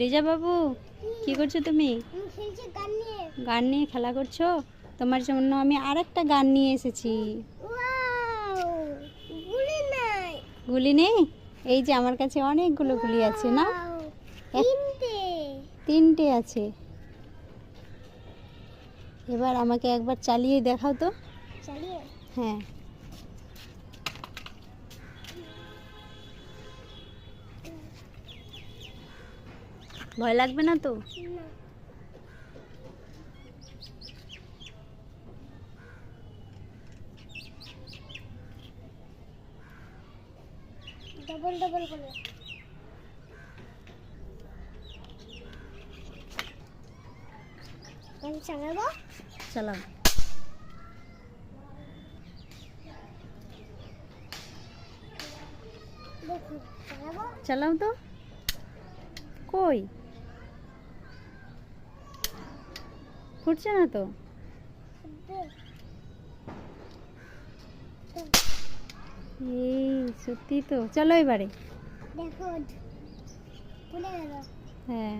রেজা বাবু, কি করছো তুমি? গান নিয়ে খেলা করছো? তোমার জন্য আমি আরেকটা গান নিয়ে এসেছি। গুলি নেই? এই যে আমার কাছে অনেকগুলো গুলি আছে না, তিনটে আছে। এবার আমাকে একবার চালিয়ে দেখাও তো। হ্যাঁ, ভয় লাগবে না তো? ডবল ডবল করে আমি চালাবো। চালাও। দেখুন চালাবো। চালাও তো। কই ফুটছে না তো? এই সত্যি তো। চলো এবারে। দেখো ফুলে গেল। হ্যাঁ।